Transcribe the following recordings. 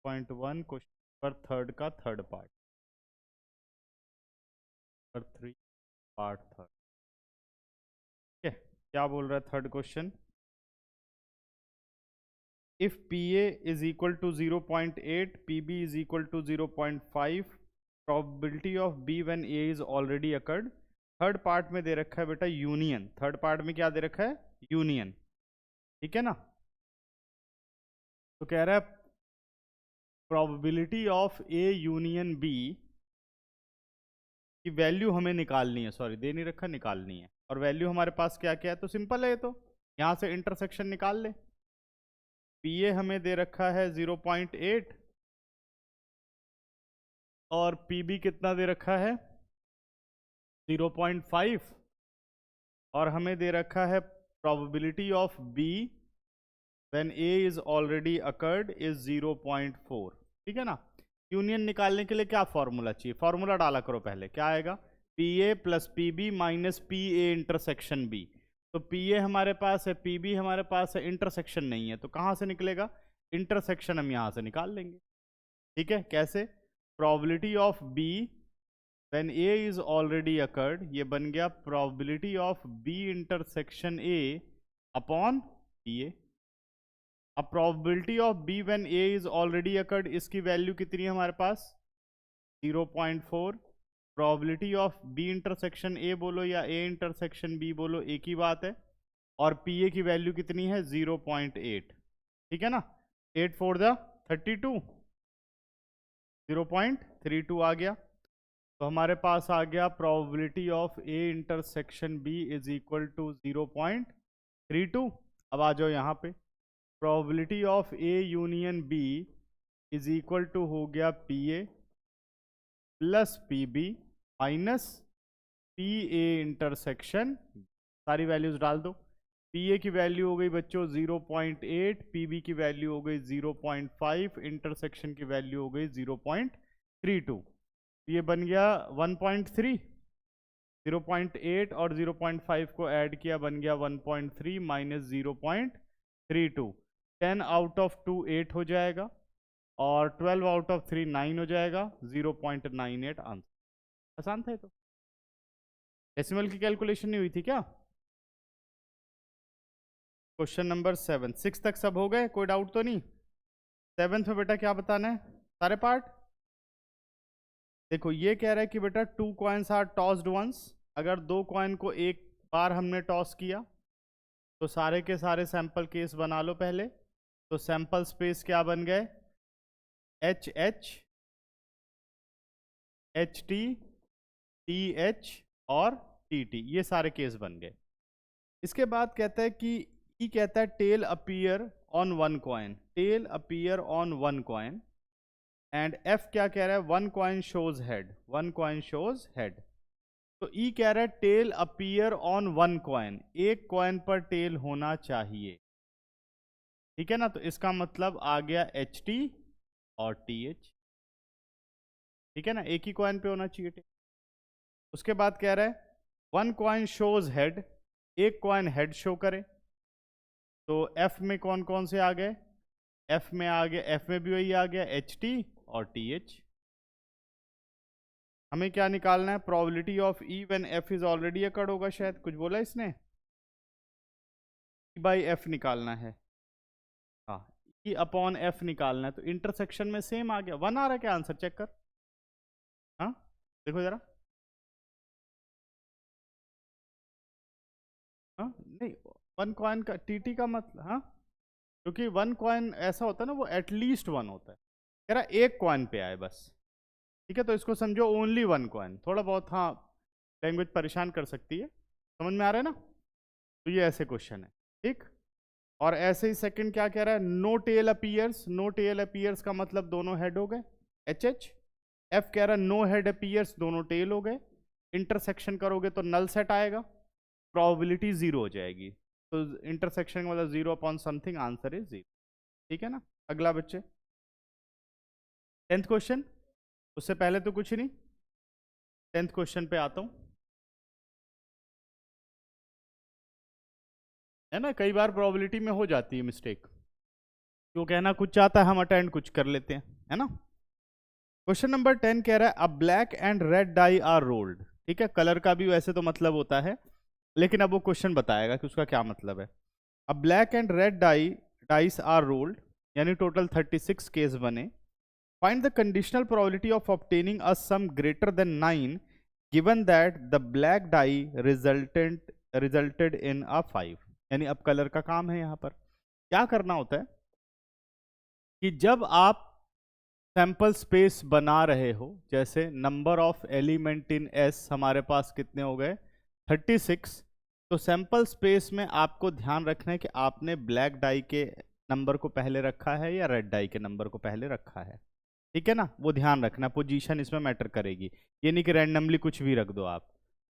6.1 question पर third का third part पर 3 पार्ट थर्ड। ठीक है, क्या बोल रहा है third question? If PA is equal to 0.8, PB is equal to 0.5, probability of B when A is already occurred. Third part में दे रखा है बेटा यूनियन। थर्ड पार्ट में क्या दे रखा है? यूनियन। ठीक है ना? तो कह रहा है probability of A union B की वैल्यू हमें निकालनी है। सॉरी, दे नहीं रखा, निकालनी है। और वैल्यू हमारे पास क्या क्या है? तो सिंपल है, तो यहां से इंटरसेक्शन निकाल ले। PA हमें दे रखा है 0.8 और PB कितना दे रखा है? 0.5। और हमें दे रखा है probability of B when A is already occurred is 0.4। ठीक है ना? यूनियन निकालने के लिए क्या फॉर्मूला चाहिए? फॉर्मूला डाला करो पहले। क्या आएगा? PA plus PB minus PA intersection B। तो PA हमारे पास है, PB हमारे पास है, इंटरसेक्शन नहीं है, तो कहां से निकलेगा? इंटरसेक्शन हम यहां से निकाल लेंगे। ठीक है, कैसे? Probability of B when A is already occurred, ये बन गया probability of B intersection A upon PA। अब probability of B when A is already occurred, इसकी वैल्यू कितनी है हमारे पास? 0.4। Probability of B intersection A बोलो या A इंटरसेक्शन B बोलो, एक ही बात है। और PA की वैल्यू कितनी है? 0.8। ठीक है ना? 8 4 जा 32, 0.32 आ गया। तो हमारे पास आ गया probability of A intersection B is equal to 0.32। अब आ जाओ यहाँ पे, probability of A union B is equal to हो गया PA plus PB minus PA intersection. सारी वैल्यूज डाल दो। PA की वैल्यू हो गई बच्चों 0.8, PB की वैल्यू हो गई 0.5, इंटरसेक्शन की वैल्यू हो गई 0.32। ये बन गया 1.3। 0.8 और 0.5 को ऐड किया, बन गया 1.3 माइनस 0.32। 10 आउट ऑफ 2 8 हो जाएगा और 12 आउट ऑफ 3 9 हो जाएगा। 0.98 आंसर। आसान था ये तो। डेसिमल की कैलकुलेशन नहीं हुई थी क्या? Question number 7। 6 तक सब हो गए, कोई डाउट तो नहीं? 7th में बेटा क्या बताना है? सारे पार्ट देखो। ये कह रहा है कि बेटा 2 कॉइन्स आर टॉस्ड वंस। अगर 2 कॉइन को एक बार हमने टॉस किया तो सारे के सारे सैंपल केस बना लो पहले। तो सैंपल स्पेस क्या बन गए? H H, H T, T H और टी टी, ये सारे केस बन गए। इसके बाद कहता है कि ई कहता है tail appear on one coin, tail appear on one coin. And F क्या कह रहा है? One coin shows head, one coin shows head. तो ई कह रहा है tail appear on one coin, एक कॉइन पर टेल होना चाहिए। ठीक है ना? तो इसका मतलब आ गया एच टी और टी एच। ठीक है ना? एक ही कॉइन पे होना चाहिए टेल। उसके बाद कह रहा है वन कॉइन शोज हेड, एक कॉइन हेड शो करे। तो एफ में कौन कौन से आ गए? एफ में आ गया, एफ में भी वही आ गया, एच टी और टी एच। हमें क्या निकालना है? Probability of E when F is already occurred होगा, शायद कुछ बोला इसने। ई बाई एफ निकालना है। हाँ, ई अपॉन एफ निकालना है। तो इंटरसेक्शन में सेम आ गया। 1 आ रहा है क्या आंसर? चेक कर। हाँ, देखो जरा। हाँ नहीं, 1 कॉइन का टी का मतलब, हाँ, क्योंकि 1 कॉइन ऐसा होता है ना, वो एटलीस्ट 1 होता है। कह रहा एक कॉइन पे आए बस। ठीक है, तो इसको समझो ओनली 1 कॉइन। थोड़ा बहुत हाँ लैंग्वेज परेशान कर सकती है, समझ में आ रहा है ना? तो ये ऐसे क्वेश्चन है। ठीक। और ऐसे ही सेकंड क्या कह रहा है? No tail appears, no tail appears का मतलब दोनों हेड हो गए, एच एच। एफ कह रहा है नो हेड अपीयर्स, दोनों टेल हो गए। इंटरसेक्शन करोगे तो नल सेट आएगा, प्रोबेबिलिटी 0 हो जाएगी। तो इंटरसेक्शन का मतलब 0 अपॉन समथिंग, आंसर इज 0। ठीक है ना? अगला बच्चे 10th क्वेश्चन। उससे पहले तो कुछ नहीं, 10th क्वेश्चन पे आता हूं। है ना, कई बार प्रोबेबिलिटी में हो जाती है मिस्टेक। जो कहना कुछ चाहता है हम अटेंड कुछ कर लेते हैं, है ना। क्वेश्चन नंबर 10 कह रहा है a black and red die are rolled. ठीक है, कलर का भी वैसे तो मतलब होता है, लेकिन अब वो क्वेश्चन बताएगा कि उसका क्या मतलब है। A black and red dice are rolled, यानी टोटल 36 केस बने। Find the conditional probability of obtaining a sum greater than 9 given that the black die resulted in a 5। यानी अब कलर का काम है। यहाँ पर क्या करना होता है कि जब आप सैंपल स्पेस बना रहे हो, जैसे number of element in S हमारे पास कितने हो गए 36, तो सैंपल स्पेस में आपको ध्यान रखना है कि आपने ब्लैक डाई के नंबर को पहले रखा है या रेड डाई के नंबर को पहले रखा है। ठीक है ना, वो ध्यान रखना, पोजीशन इसमें मैटर करेगी, ये नहीं कि रैंडमली कुछ भी रख दो आप।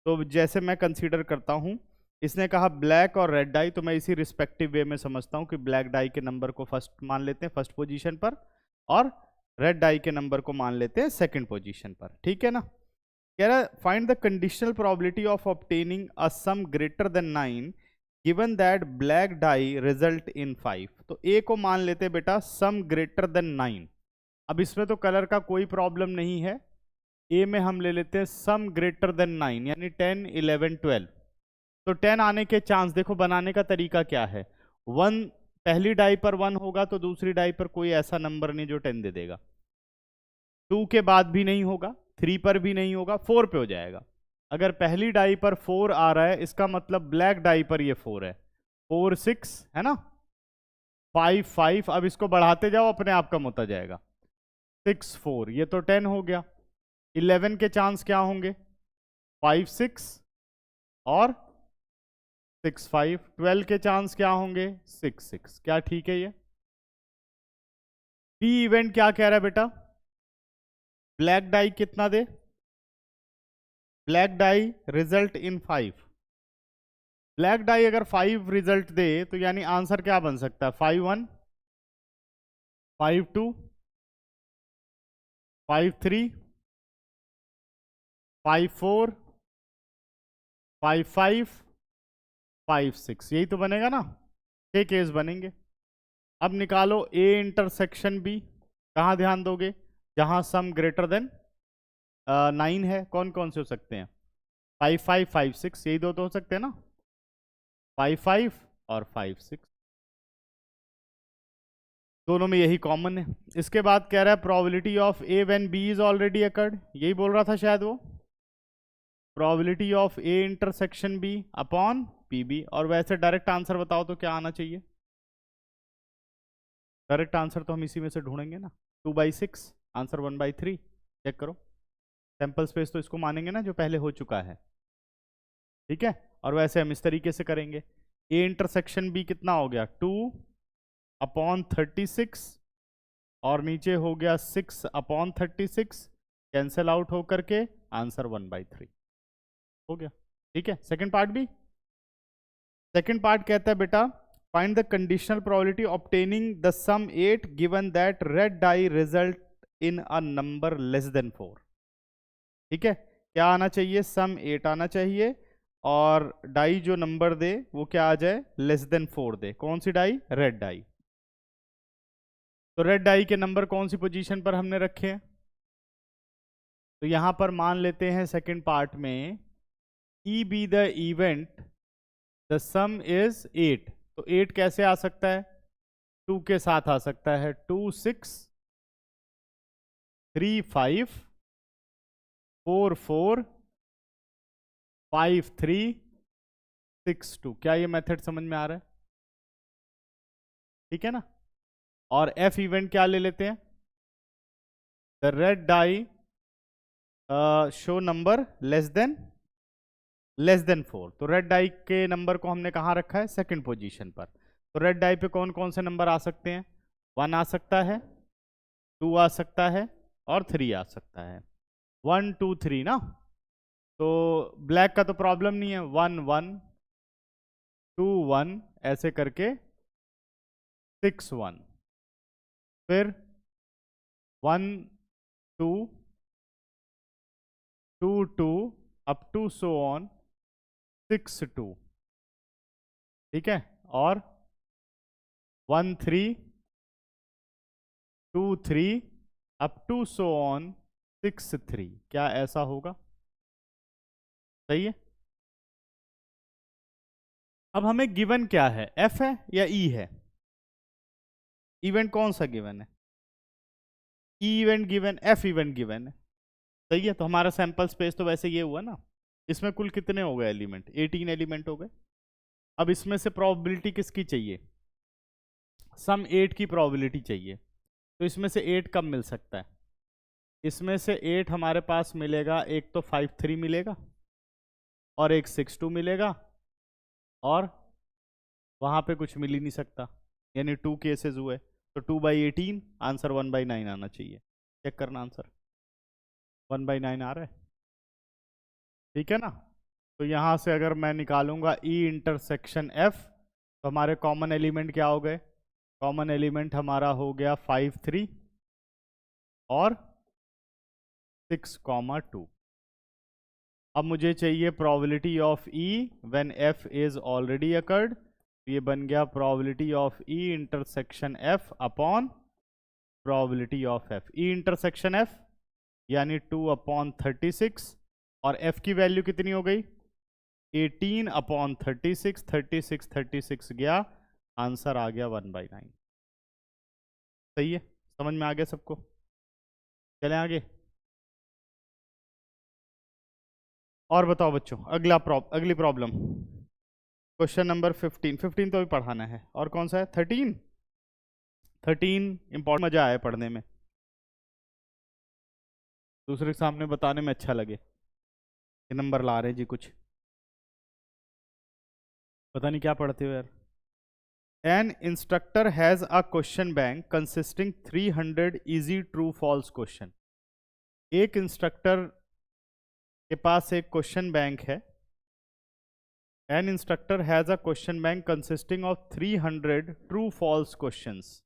तो जैसे मैं कंसीडर करता हूँ, इसने कहा ब्लैक और रेड डाई, तो मैं इसी रिस्पेक्टिव वे में समझता हूँ कि ब्लैक डाई के नंबर को फर्स्ट मान लेते हैं फर्स्ट पोजीशन पर, और रेड डाई के नंबर को मान लेते हैं सेकंड पोजीशन पर। ठीक है ना। कह रहा है find the conditional probability of obtaining a sum greater than 9 given that black die result in 5। तो ए को मान लेते हैं बेटा सम ग्रेटर देन 9। अब इसमें तो कलर का कोई प्रॉब्लम नहीं है, ए में हम ले लेते हैं सम ग्रेटर देन 9, यानी 10 11 12। तो 10 आने के चांस देखो, बनाने का तरीका क्या है, 1 पहली डाई पर 1 होगा तो दूसरी डाई पर कोई ऐसा नंबर नहीं जो 10 दे देगा, 2 के बाद भी नहीं होगा, 3 पर भी नहीं होगा, 4 पे हो जाएगा। अगर पहली डाई पर 4 आ रहा है, इसका मतलब ब्लैक डाई पर ये 4 है, 4 6 है ना, 5 5। अब इसको बढ़ाते जाओ, अपने आप कम होता जाएगा, 6 4, ये तो 10 हो गया। 11 के चांस क्या होंगे, 5 6 और 6 5। 12 के चांस क्या होंगे, 6 6। क्या ठीक है ये। बी इवेंट क्या कह रहा है बेटा, ब्लैक डाई कितना दे, black die result in 5। Black die अगर 5 रिजल्ट दे तो यानी आंसर क्या बन सकता है, 5 1 5 2 5 3 5 4 5 5 5 6, यही तो बनेगा ना, 6 केस बनेंगे। अब निकालो ए इंटरसेक्शन बी, कहाँ ध्यान दोगे, जहां सम ग्रेटर देन 9 है। कौन कौन से हो सकते हैं, 5 5 5 6, यही दो तो हो सकते हैं ना, 5 5 और 5 6, दोनों में यही कॉमन है। इसके बाद कह रहा है probability of A when B is already occurred, यही बोल रहा था शायद वो, probability of A intersection B upon P B. और वैसे डायरेक्ट आंसर बताओ तो क्या आना चाहिए, डायरेक्ट आंसर तो हम इसी में से ढूंढेंगे ना, 2/6 आंसर 1/3। चेक करो, सैंपल स्पेस तो इसको मानेंगे ना जो पहले हो चुका है। ठीक है, और वैसे हम इस तरीके से करेंगे, ए इंटरसेक्शन बी कितना हो गया, 2/36, और नीचे हो गया 6/36, कैंसिल आउट होकर के आंसर 1/3 हो गया। ठीक है, सेकंड पार्ट भी, सेकंड पार्ट कहता है बेटा find the conditional probability obtaining the sum 8 given that red die result in a number less than 4। ठीक है, क्या आना चाहिए, सम 8 आना चाहिए, और डाई जो नंबर दे वो क्या आ जाए, लेस देन 4 दे। कौन सी डाई, रेड डाई। तो रेड डाई के नंबर कौन सी पोजीशन पर हमने रखे हैं, तो यहां पर मान लेते हैं सेकंड पार्ट में E B the event the some is 8। तो 8 कैसे आ सकता है, 2 के साथ आ सकता है, 2 6 3 5 4 4 5 3 6 2। क्या ये मेथड समझ में आ रहा है, ठीक है ना। और एफ इवेंट क्या ले लेते हैं, the red die show number less than 4। तो रेड डाई के नंबर को हमने कहाँ रखा है, सेकंड पोजीशन पर। तो रेड डाई पे कौन कौन से नंबर आ सकते हैं, 1 आ सकता है, 2 आ सकता है, और 3 आ सकता है, 1 2 3 ना। तो ब्लैक का तो प्रॉब्लम नहीं है, 1 1 2 1 ऐसे करके 6 1, फिर 1 2 2 2 अप टू सो ऑन 6 2। ठीक है, और 1 3 2 3 अप टू सो ऑन 6 3। क्या ऐसा होगा? सही है। अब हमें गिवन क्या है, एफ है या ई है? इवेंट कौन सा गिवन है? E event given, F event given है। सही है, तो हमारा सैंपल स्पेस तो वैसे ये हुआ ना। इसमें कुल कितने हो गए एलिमेंट? 18 एलिमेंट हो गए। अब इसमें से प्रोबेबिलिटी किसकी चाहिए? सम 8 की प्रोबेबिलिटी चाहिए। तो इसमें से 8 कब मिल सकता है? इसमें से 8 हमारे पास मिलेगा, एक तो 5 3 मिलेगा और एक 6 2 मिलेगा, और वहां पे कुछ मिल ही नहीं सकता, यानी 2 केसेस हुए। तो 2/18, आंसर 1/9 आना चाहिए। चेक करना आंसर 1/9 आ रहा है, ठीक है ना। तो यहां से अगर मैं निकालूंगा ई इंटरसेक्शन एफ, तो हमारे कॉमन एलिमेंट क्या हो गए? कॉमन एलिमेंट हमारा हो गया 5 3 और 6, 2। अब मुझे चाहिए probability of E when F is already occurred. ये बन गया probability of E intersection F upon probability of F. E intersection F यानी 2/36, और एफ की वैल्यू कितनी हो गई? 18/36। 36 गया, आंसर आ गया 1/9। सही है, समझ में आ गया सबको? चलें आगे। और बताओ बच्चों, अगली प्रॉब्लम, क्वेश्चन नंबर 15 तो अभी पढ़ाना है। और कौन सा है? 13 इंपॉर्टेंट, मजा आया पढ़ने में, दूसरे के सामने बताने में अच्छा लगे कि नंबर ला रहे जी, कुछ पता नहीं क्या पढ़ते हो यार। An instructor has a question bank consisting 300 easy true false question. एक इंस्ट्रक्टर के पास एक क्वेश्चन बैंक है। An instructor has a question bank consisting of 300 true false questions.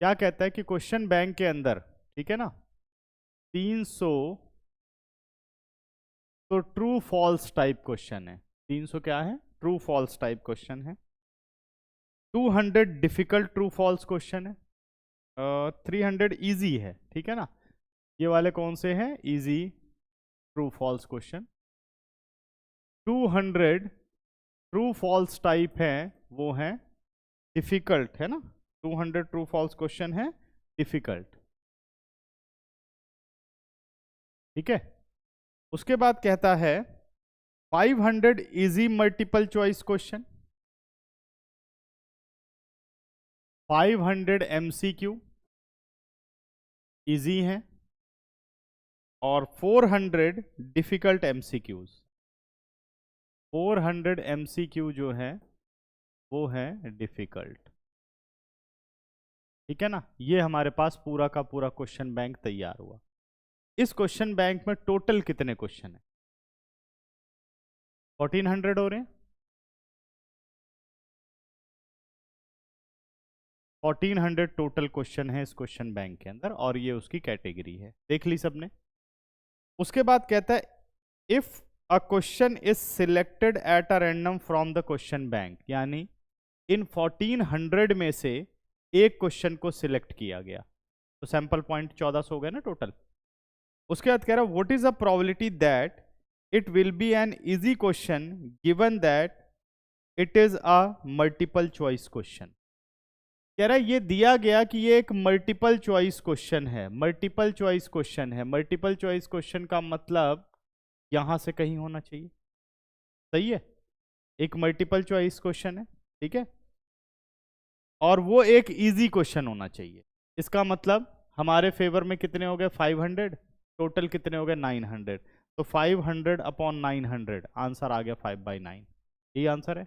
क्या कहता है कि क्वेश्चन बैंक के अंदर, ठीक है ना, 300 तो ट्रू फॉल्स टाइप क्वेश्चन है। 300 क्या है? ट्रू फॉल्स टाइप क्वेश्चन है। 200 डिफिकल्ट ट्रू फॉल्स क्वेश्चन है। 300 इजी है, ठीक है ना। ये वाले कौन से हैं? Easy true false question. 200 true false type है, वो है डिफिकल्ट, है ना। 200 ट्रू फॉल्स क्वेश्चन है डिफिकल्ट, ठीक है। उसके बाद कहता है 500 easy multiple choice question, 500 MCQ easy हैं, और 400 डिफिकल्ट एमसीक्यूज। 400 एमसीक्यू जो है वो है डिफिकल्ट, ठीक है ना। ये हमारे पास पूरा का पूरा क्वेश्चन बैंक तैयार हुआ। इस क्वेश्चन बैंक में टोटल कितने क्वेश्चन है? 1400 हो रहे हैं। 1400 टोटल क्वेश्चन है इस क्वेश्चन बैंक के अंदर, और ये उसकी कैटेगरी है, देख ली सबने। उसके बाद कहता है if a question is selected at a random from the question bank, यानी इन 1400 में से एक क्वेश्चन को सिलेक्ट किया गया, तो सैंपल पॉइंट 1400 हो गए ना टोटल। उसके बाद कह रहा है what is a probability that it will be N easy question given that it is a multiple choice question. कह रहा है ये दिया गया कि ये एक मल्टीपल चॉइस क्वेश्चन है। मल्टीपल चॉइस क्वेश्चन है, मल्टीपल चॉइस क्वेश्चन का मतलब यहां से कहीं होना चाहिए। सही है, एक मल्टीपल चॉइस क्वेश्चन है, ठीक है, और वो एक इजी क्वेश्चन होना चाहिए। इसका मतलब हमारे फेवर में कितने हो गए? 500, टोटल कितने हो गए? 900। तो 500/900, आंसर आ गया 5/9। यही आंसर है,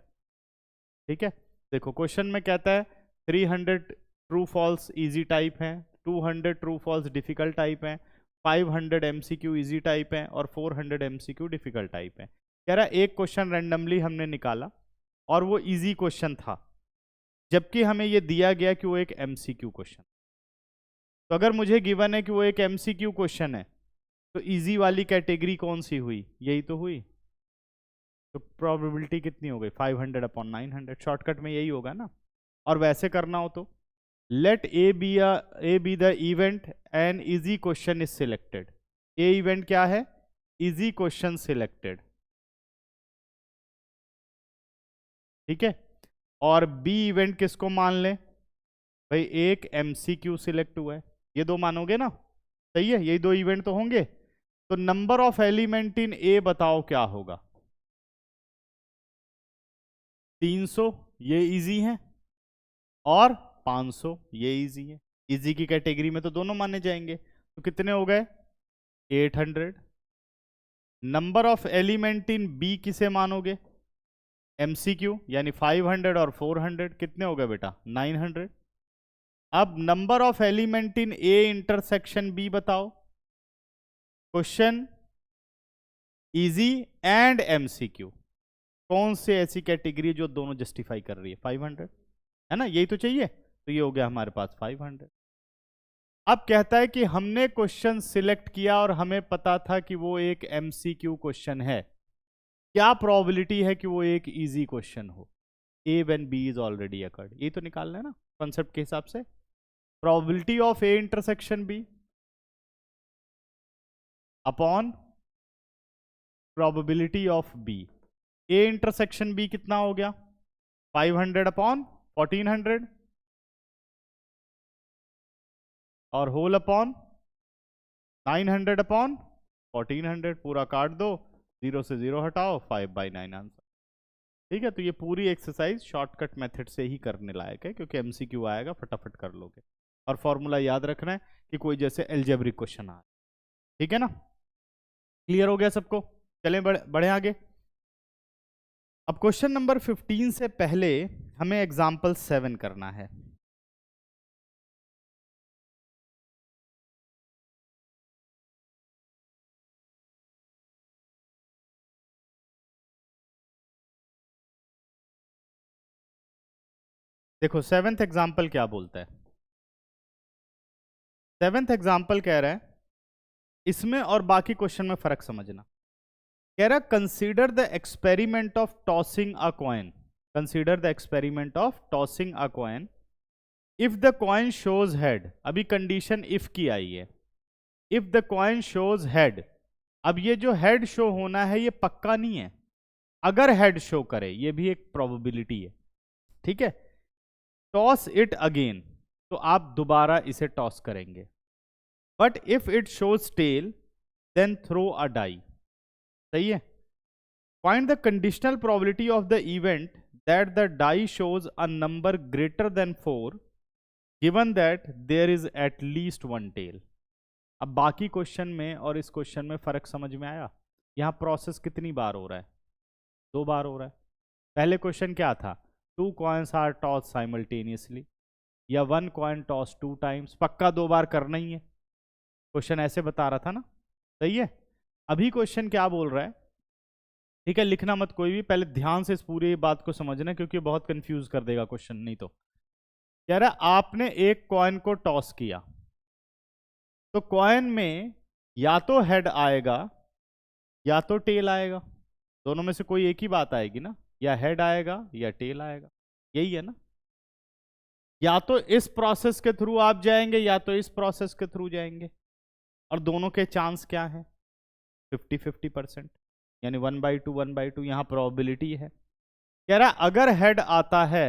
ठीक है। देखो क्वेश्चन में कहता है 300 ट्रू फॉल्स इजी टाइप है, 200 ट्रू फॉल्स डिफिकल्ट टाइप है, 500 एमसीक्यू इजी टाइप है, और 400 एमसीक्यू डिफिकल्ट टाइप है। कह रहा है एक क्वेश्चन रैंडमली हमने निकाला और वो इजी क्वेश्चन था, जबकि हमें ये दिया गया कि वो एक एमसीक्यू क्वेश्चन। तो अगर मुझे गिवन है कि वो एक एमसीक्यू क्वेश्चन है, तो इजी वाली कैटेगरी कौन सी हुई? यही तो हुई। तो प्रोबेबिलिटी कितनी हो गई? 500/900। शॉर्टकट में यही होगा ना। और वैसे करना हो तो let A B the event an easy question is selected. A event क्या है? इजी क्वेश्चन सिलेक्टेड, ठीक है। और बी इवेंट किसको मान लें भाई? एक एमसीक्यू सिलेक्ट हुआ है, ये दो मानोगे ना? सही है, यही दो इवेंट तो होंगे। तो नंबर ऑफ एलिमेंट इन ए बताओ क्या होगा? 300, ये इजी है, और 500 ये इजी है। इजी की कैटेगरी में तो दोनों माने जाएंगे, तो कितने हो गए? 800। Number of element in B किसे मानोगे? एमसीक्यू, यानी 500 और 400 कितने हो गए बेटा? 900। अब number of element in A intersection B बताओ। क्वेश्चन इजी एंड एमसीक्यू, कौन से ऐसी कैटेगरी जो दोनों जस्टिफाई कर रही है? 500 है ना, यही तो चाहिए। तो ये हो गया हमारे पास 500। अब कहता है कि हमने क्वेश्चन सिलेक्ट किया और हमें पता था कि वो एक एमसीक्यू क्वेश्चन है, क्या प्रोबेबिलिटी है कि वो एक इजी क्वेश्चन हो? A when B is already occurred, ये तो निकालना है ना कॉन्सेप्ट के हिसाब से। Probability of A intersection B upon probability of B. A intersection B कितना हो गया? 500 अपॉन 1400, और होल अपॉन 900 अपॉन 1400, पूरा काट दो, 0 से 0 हटाओ, 5/9 आंसर। ठीक है, तो ये पूरी एक्सरसाइज शॉर्टकट मेथड से ही करने लायक है, क्योंकि एमसीक्यू आएगा, फटाफट कर लोगे। और फॉर्मूला याद रखना है कि कोई जैसे एल्जेब्रिक क्वेश्चन आए, ठीक है ना? क्लियर हो गया सबको? चलें बढ़े आगे। अब क्वेश्चन नंबर 15 से पहले हमें एग्जाम्पल 7 करना है। देखो 7th एग्जाम्पल क्या बोलता है। 7th एग्जाम्पल कह रहा है, इसमें और बाकी क्वेश्चन में फर्क समझना। कह रहा consider the experiment of tossing a coin, consider the experiment of tossing a coin if the coin shows head. अभी कंडीशन इफ की आई है, if the coin shows head. अब ये जो हेड शो होना है ये पक्का नहीं है, अगर हेड शो करे ये भी एक प्रोबेबिलिटी है, ठीक है। टॉस इट अगेन, तो आप दोबारा इसे टॉस करेंगे। But if it shows tail then throw a die, सही है। Find the conditional probability of the event that the die shows a number greater than 4 given that there is at least one tail. अब बाकी question में और इस question में फर्क समझ में आया? यहां प्रोसेस कितनी बार हो रहा है? 2 बार हो रहा है। पहले क्वेश्चन क्या था? 2 कॉइन्स आर टॉस साइमल्टेनियसली, या 1 कॉइन टॉस 2 टाइम्स, पक्का 2 बार करना ही है। क्वेश्चन ऐसे बता रहा था ना, सही है। अभी क्वेश्चन क्या बोल रहा है? ठीक है, लिखना मत कोई भी, पहले ध्यान से इस पूरी बात को समझना, क्योंकि बहुत कंफ्यूज कर देगा क्वेश्चन नहीं तो। कह रहा है आपने एक कॉइन को टॉस किया, तो कॉइन में या तो हेड आएगा या तो टेल आएगा, दोनों में से कोई एक ही बात आएगी ना, या हेड आएगा या टेल आएगा, यही है ना। या तो इस प्रोसेस के थ्रू आप जाएंगे या तो इस प्रोसेस के थ्रू जाएंगे, और दोनों के चांस क्या है? 50-50%, यानी 1/2 1/2 यहां प्रोबेबिलिटी है। कह रहा अगर हेड आता है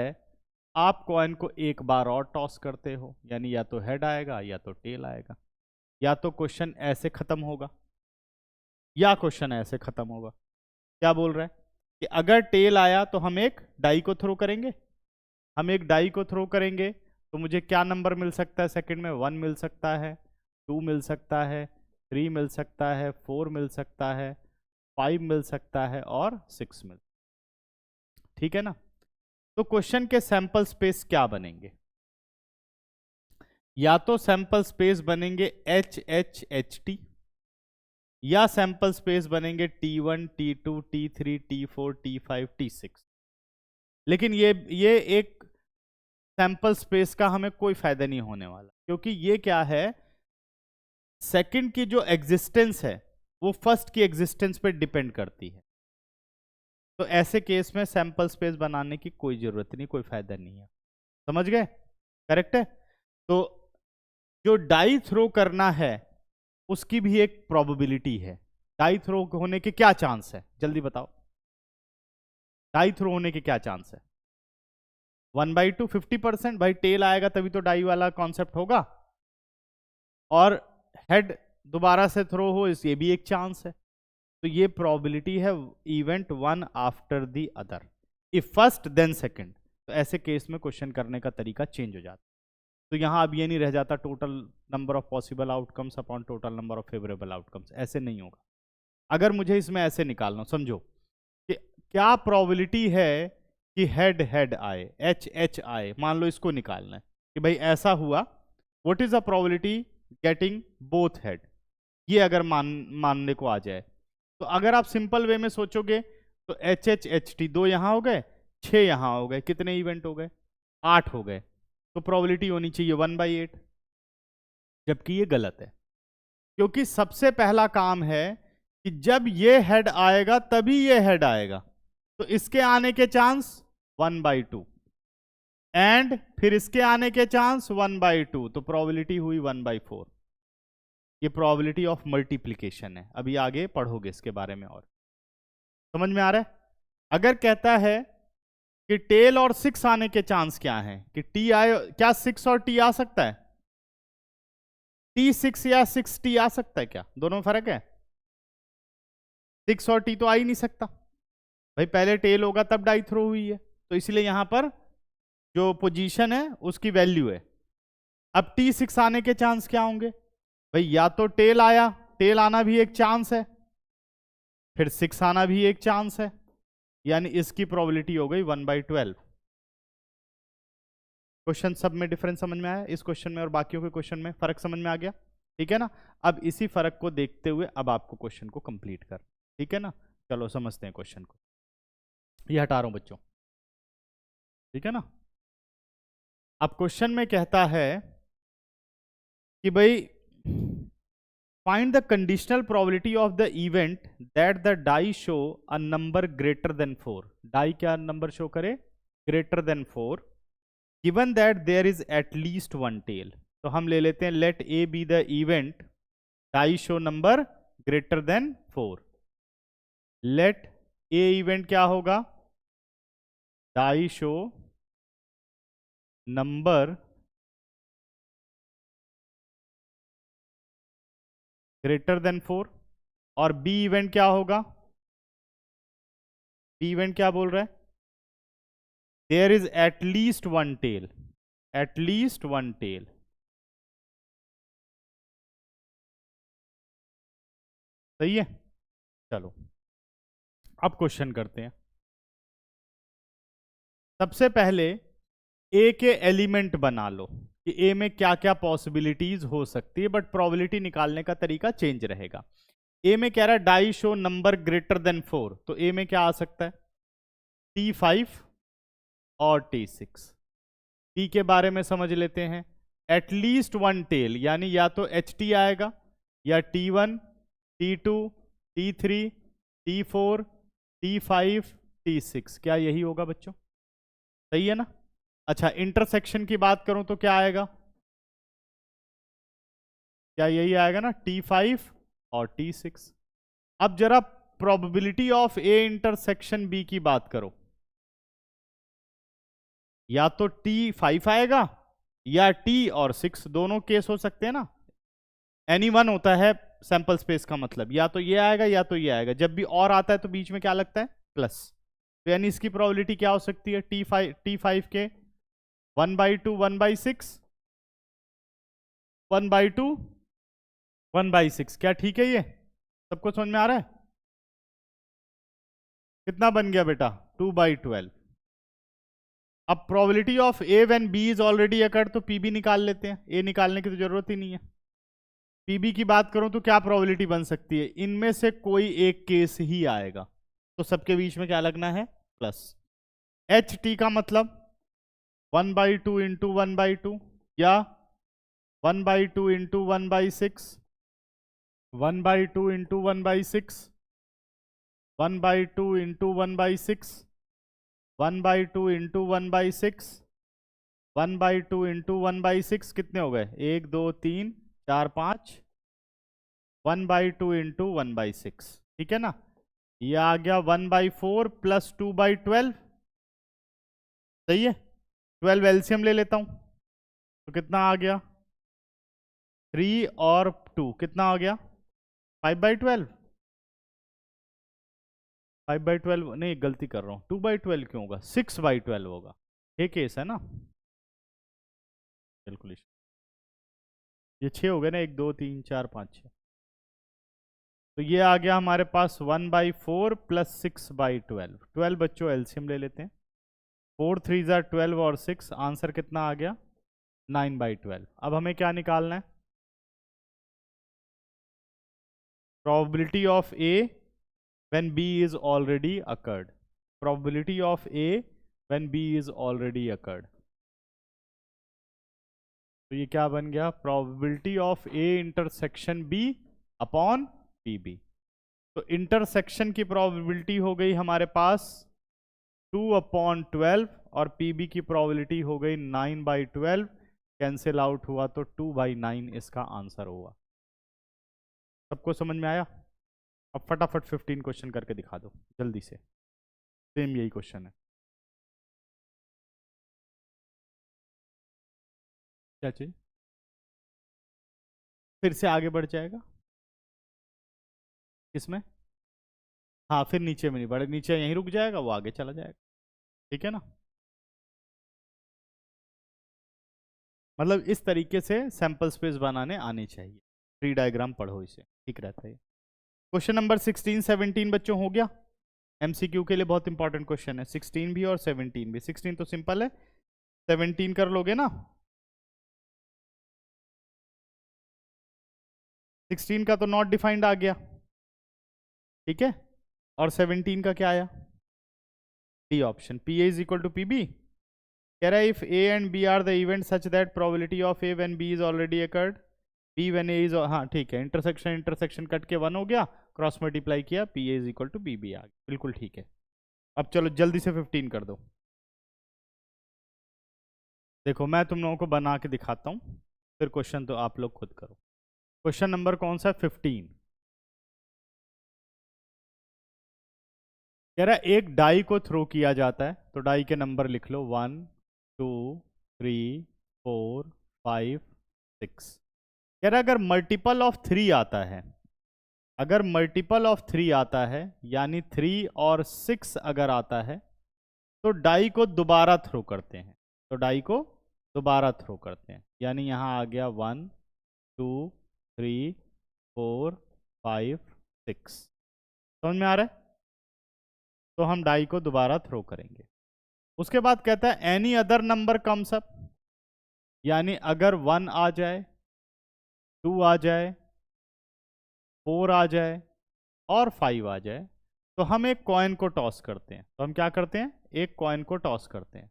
आप कॉइन को एक बार और टॉस करते हो, यानी या तो हेड आएगा या तो टेल आएगा। या तो क्वेश्चन ऐसे खत्म होगा या क्वेश्चन ऐसे खत्म होगा। क्या बोल रहा है कि अगर टेल आया तो हम एक डाई को थ्रो करेंगे, हम एक डाई को थ्रो करेंगे तो मुझे क्या नंबर मिल सकता है सेकंड में? 1 मिल सकता है, 2 मिल सकता है, 3 मिल सकता है, 4 मिल सकता है, 5 मिल सकता है, और 6 मिल, ठीक है ना। तो क्वेश्चन के सैंपल स्पेस क्या बनेंगे? या तो सैंपल स्पेस बनेंगे HHHT, या सैंपल स्पेस बनेंगे T1 T2 T3 T4 T5 T6। लेकिन ये एक सैंपल स्पेस का हमें कोई फायदा नहीं होने वाला, क्योंकि ये क्या है, सेकंड की जो एग्जिस्टेंस है वो फर्स्ट की एग्जिस्टेंस पे डिपेंड करती है। तो ऐसे केस में सैंपल स्पेस बनाने की कोई जरूरत नहीं, कोई फायदा नहीं है। समझ गए? करेक्ट है। तो जो डाई थ्रो करना है उसकी भी एक प्रोबेबिलिटी है। डाई थ्रो होने के क्या चांस है, जल्दी बताओ। डाई थ्रो होने के क्या चांस है? 1/2, 50%। भाई टेल आएगा तभी तो डाई वाला कॉन्सेप्ट होगा। और हेड दोबारा से थ्रो हो, इस ये भी एक चांस है। तो ये प्रोबेबिलिटी है event one after the other, if first then second. तो ऐसे केस में क्वेश्चन करने का तरीका चेंज हो जाता है। तो यहां अब ये नहीं रह जाता total number of possible outcomes upon total number of favourable outcomes, ऐसे नहीं होगा। अगर मुझे इसमें ऐसे निकालना, समझो कि क्या प्रोबेबिलिटी है कि हेड हेड आए, एच एच आए, मान लो इसको निकालना है कि भाई ऐसा हुआ, what is the probability getting both head, ये अगर मानने को आ जाए। तो अगर आप सिंपल वे में सोचोगे तो एच एच एच टी, 2 यहां हो गए, 6 यहां हो गए, कितने इवेंट हो गए? 8 हो गए। तो प्रोबेबिलिटी होनी चाहिए 1/8, जबकि ये गलत है। क्योंकि सबसे पहला काम है कि जब ये हेड आएगा तभी ये हेड आएगा, तो इसके आने के चांस 1/2, एंड फिर इसके आने के चांस 1/2, तो प्रोबेबिलिटी हुई 1/4। ये प्रोबेबिलिटी ऑफ मल्टीप्लीकेशन है। अभी आगे पढ़ोगे इसके बारे में और समझ में आ रहा है। अगर कहता है कि टेल और 6 आने के चांस क्या है, कि टी आए, क्या 6 और टी आ सकता है? T6 या 6T आ सकता है क्या? दोनों में फर्क है। 6 और टी तो आ ही नहीं सकता भाई, पहले टेल होगा तब डाई थ्रो हुई है, तो इसलिए यहां पर जो पोजीशन है उसकी वैल्यू है। अब T6 आने के चांस क्या होंगे भाई? या तो टेल आया, टेल आना भी एक चांस है, फिर 6 आना भी एक चांस है, यानी इसकी प्रोबेबिलिटी हो गई 1/12। क्वेश्चन सब में डिफरेंस समझ में आया? इस क्वेश्चन में और बाकियों के क्वेश्चन में फर्क समझ में आ गया? ठीक है ना। अब इसी फर्क को देखते हुए अब आपको क्वेश्चन को कंप्लीट कर, ठीक है ना। चलो समझते हैं क्वेश्चन को, ये हटा रहा हूं बच्चों, ठीक है ना। अब क्वेश्चन में कहता है कि भाई find the conditional probability of the event that the die show a number greater than 4। Die क्या नंबर शो करे? Greater than 4, given that there is at least one tail. तो हम ले लेते हैं let A B the event die show number greater than 4। Let A event क्या होगा? Die show number greater than 4। और बी इवेंट क्या होगा? बी इवेंट क्या बोल रहा है? There is at least one tail, at least one tail. सही है। चलो अब क्वेश्चन करते हैं। सबसे पहले ए के एलिमेंट बना लो कि ए में क्या क्या पॉसिबिलिटीज हो सकती है, बट प्रोबेबिलिटी निकालने का तरीका चेंज रहेगा। ए में कह रहा है die show number greater than 4, तो ए में क्या आ सकता है? T5 और T6। T के बारे में समझ लेते हैं। एटलीस्ट वन टेल, यानी या तो HT आएगा, या T1, T2, T3, T4, T5, T6। क्या यही होगा बच्चों? सही है ना। अच्छा, इंटरसेक्शन की बात करूं तो क्या आएगा? क्या यही आएगा ना, T5 और T6। अब जरा probability of A intersection B की बात करो, या तो T5 आएगा या T और 6, दोनों केस हो सकते हैं ना। एनी वन होता है सैंपल स्पेस का मतलब, या तो ये आएगा या तो ये आएगा। जब भी और आता है तो बीच में क्या लगता है? प्लस। तो यानी इसकी प्रोबेबिलिटी क्या हो सकती है? T5 के 1/2, 1/6, 1/2, 1/6। क्या ठीक है? ये सबको समझ में आ रहा है? कितना बन गया बेटा? 2/12। अब probability of A when B is already occurred, तो पी भी निकाल लेते हैं। ए निकालने की तो जरूरत ही नहीं है। पीबी की बात करूं तो क्या प्रोबेबिलिटी बन सकती है? इनमें से कोई एक केस ही आएगा, तो सबके बीच में क्या लगना है? प्लस। एच टी का मतलब 1/2 इंटू 1/2, या 1/2 into 1/6, 1/2 into 1/6, 1/2 into 1/6, 1/2 into 1/6, 1/2 into 1/6 कितने हो गए? 1 2 3 4 5, 1/2 इंटू 1/6, ठीक है ना। ये आ गया 1/4 प्लस 2/12, सही है। 12 एलसीएम ले लेता हूं तो कितना आ गया? 3 और 2 कितना आ गया? 5/12। 5/12 नहीं, गलती कर रहा हूँ, 2/12 क्यों होगा? 6/12 होगा। ये केस है ना, कैलकुलेशन। ये 6 हो गए ना, 1 2 3 4 5 6। तो ये आ गया हमारे पास 1/4 प्लस 6/12। 12 बच्चों एलसीएम ले लेते हैं। 4 3 ज़ा 12 और 6, आंसर कितना आ गया? 9/12। अब हमें क्या निकालना है? Probability of A when B is already occurred. Probability of A when B is already occurred. तो ये क्या बन गया? Probability of A intersection B upon PB. तो इंटरसेक्शन की प्रोबेबिलिटी हो गई हमारे पास 2/12 और PB की प्रोबेबिलिटी हो गई 9/12। कैंसिल आउट हुआ तो 2/9 इसका आंसर हुआ। सबको समझ में आया? अब फटाफट 15 क्वेश्चन करके दिखा दो जल्दी से, सेम यही क्वेश्चन है। क्या चाहिए? फिर से आगे बढ़ जाएगा इसमें, हाँ फिर नीचे में नहीं बढ़े, नीचे यहीं रुक जाएगा, वो आगे चला जाएगा, ठीक है ना। मतलब इस तरीके से सैंपल स्पेस बनाने आनी चाहिए। ट्री डायग्राम पढ़ो इसे, ठीक रहता है। क्वेश्चन नंबर 16 17 बच्चों हो गया। एमसीक्यू के लिए बहुत इंपॉर्टेंट क्वेश्चन है, 16 भी और 17 भी। 16 तो सिंपल है, 17 कर लोगे ना। 16 का तो नॉट डिफाइंड आ गया, ठीक है। और 17 का क्या आया? D option, P A is equal to P B. कह रहा है if A and B are the events such that probability of A when B is already occurred, B when A is, हाँ ठीक है। इंटरसेक्शन कट के 1 हो गया, cross multiply किया, P A is equal to B B आ गया, बिल्कुल ठीक है। अब चलो जल्दी से 15 कर दो। देखो मैं तुम लोगों को बना के दिखाता हूँ, फिर क्वेश्चन तो आप लोग खुद करो। क्वेश्चन नंबर कौन सा? 15। कह रहा है एक डाई को थ्रो किया जाता है, तो डाई के नंबर लिख लो 1 2 3 4 5 6। कह रहा है अगर मल्टीपल ऑफ 3 आता है, अगर मल्टीपल ऑफ 3 आता है यानी 3 और 6 अगर आता है, तो डाई को दोबारा थ्रो करते हैं। तो डाई को दोबारा थ्रो करते हैं, यानी यहाँ आ गया 1 2 3 4 5 6। समझ में आ रहा है? तो हम डाई को दोबारा थ्रो करेंगे। उसके बाद कहता है any other number comes up, यानी अगर 1 आ जाए, 2 आ जाए, 4 आ जाए और 5 आ जाए, तो हम एक कॉइन को टॉस करते हैं। तो हम क्या करते हैं? एक कॉइन को टॉस करते हैं।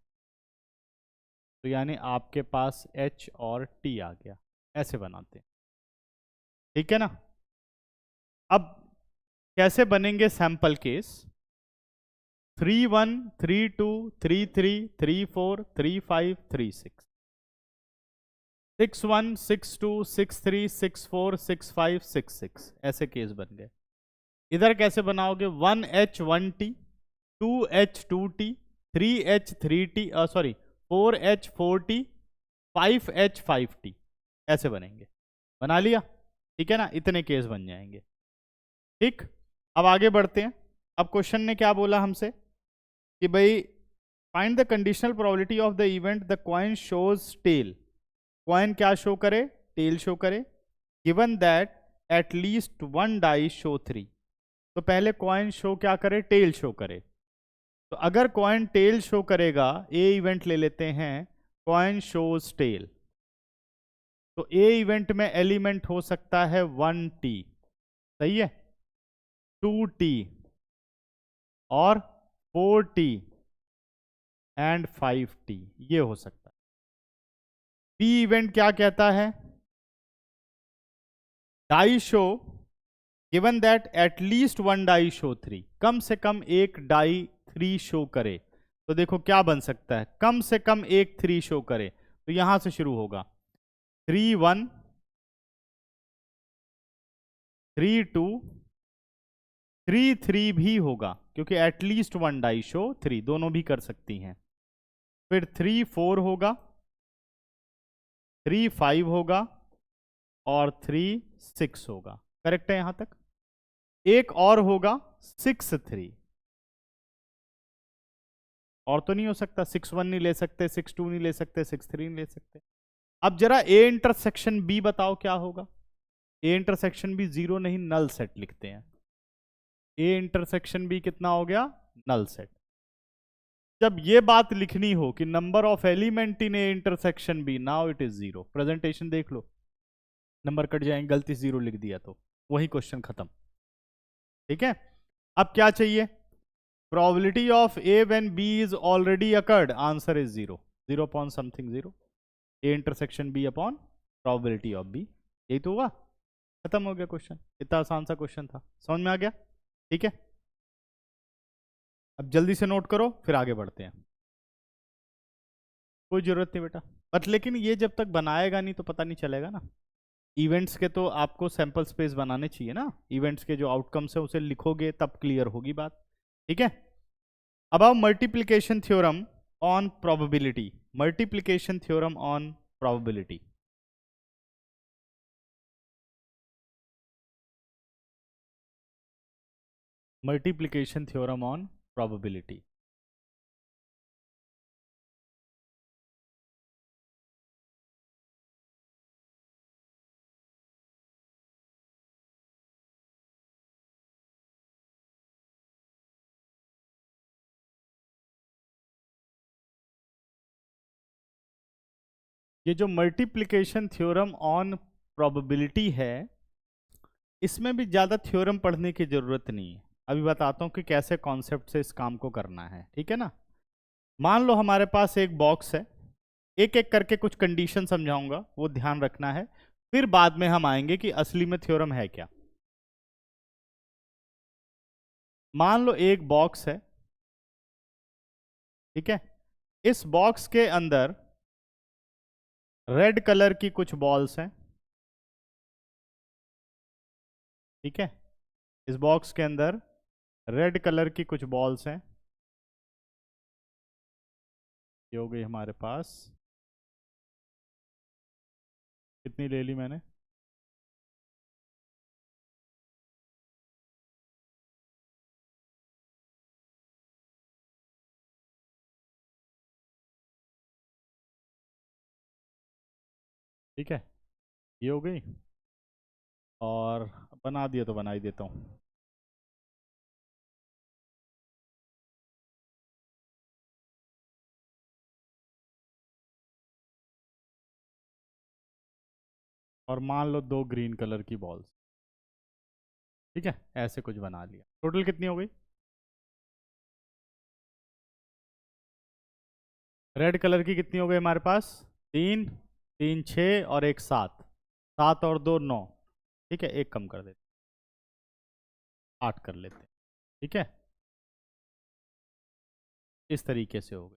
तो यानी आपके पास H और T आ गया, ऐसे बनाते हैं, ठीक है ना। अब कैसे बनेंगे सैंपल केस? 3 1 3 2 3 3 3 4 3 5 3 6, 6 1 6 2 6 3 6 4 6 5 6 6, ऐसे केस बन गए। इधर कैसे बनाओगे? 1H 1T, 2H 2T, 3H 3T, sorry 4H 4T, 5H 5T, ऐसे बनेंगे। बना लिया, ठीक है ना। इतने केस बन जाएंगे, ठीक। अब आगे बढ़ते हैं। अब क्वेश्चन ने क्या बोला हमसे कि भाई find the conditional probability of the event the coin shows tail. Coin क्या शो करे? टेल शो करे। Given that at least 1 die show 3। तो पहले कॉइन शो क्या करे? टेल शो करे। तो अगर कॉइन टेल शो करेगा, ए इवेंट ले लेते हैं, कॉइन शोज टेल, तो ए इवेंट में एलिमेंट हो सकता है 1T, सही है, 2T और 4T एंड 5T, ये हो सकता है। बी इवेंट क्या कहता है? Die show given that at least 1 die show 3, कम से कम एक डाई 3 शो करे। तो देखो क्या बन सकता है, कम से कम एक 3 शो करे, तो यहां से शुरू होगा 3 1 3 2 3 3 भी होगा, क्योंकि एटलीस्ट 1 डाई शो 3, दोनों भी कर सकती हैं। फिर 3 4 होगा, 3 5 होगा और 3 6 होगा। करेक्ट है यहां तक। एक और होगा 6 3, और तो नहीं हो सकता, 6 1 नहीं ले सकते, 6 2 नहीं ले सकते, 6 3 नहीं ले सकते। अब जरा ए इंटरसेक्शन बी बताओ क्या होगा। ए इंटरसेक्शन बी 0 नहीं, नल सेट लिखते हैं। ए इंटरसेक्शन बी कितना हो गया, नल सेट। जब ये बात लिखनी हो कि number of element in A intersection B, now it is 0, presentation देख लो, नंबर कट जाएंगे, गलती से 0 लिख दिया तो वही क्वेश्चन खत्म। ठीक है, अब क्या चाहिए, probability of A when B is already occurred, answer is 0, 0 upon something 0, A intersection B upon probability of B, यही तो हुआ, खत्म हो गया क्वेश्चन। इतना आसान सा क्वेश्चन था, समझ में आ गया। ठीक है, अब जल्दी से नोट करो, फिर आगे बढ़ते हैं। कोई जरूरत नहीं बेटा, बट लेकिन ये जब तक बनाएगा नहीं तो पता नहीं चलेगा ना। इवेंट्स के तो आपको सैंपल स्पेस बनाने चाहिए ना, इवेंट्स के जो आउटकम्स है उसे लिखोगे तब क्लियर होगी बात। ठीक है, अब आओ multiplication theorem on probability, multiplication theorem on probability. Multiplication theorem on probability. ये जो मल्टीप्लिकेशन थ्योरम ऑन प्रोबेबिलिटी है, इसमें भी ज़्यादा थ्योरम पढ़ने की ज़रूरत नहीं है। अभी बताता हूँ कि कैसे कॉन्सेप्ट से इस काम को करना है। ठीक है ना, मान लो हमारे पास एक बॉक्स है, एक एक करके कुछ कंडीशन समझाऊंगा, वो ध्यान रखना है, फिर बाद में हम आएंगे कि असली में थ्योरम है क्या। मान लो एक बॉक्स है, ठीक है, इस बॉक्स के अंदर रेड कलर की कुछ बॉल्स हैं। ठीक है, इस बॉक्स के अंदर रेड कलर की कुछ बॉल्स हैं, ये हो गई हमारे पास, कितनी ले ली मैंने, ठीक है, ये हो गई, और बना दिया तो बना ही देता हूँ। और मान लो 2 ग्रीन कलर की बॉल्स। ठीक है, ऐसे कुछ बना लिया, टोटल कितनी हो गई, रेड कलर की कितनी हो गई हमारे पास, 3 3 6 और एक 7, 7 और 2 9। ठीक है, एक कम कर देते, 8 कर लेते। ठीक है, इस तरीके से हो गई।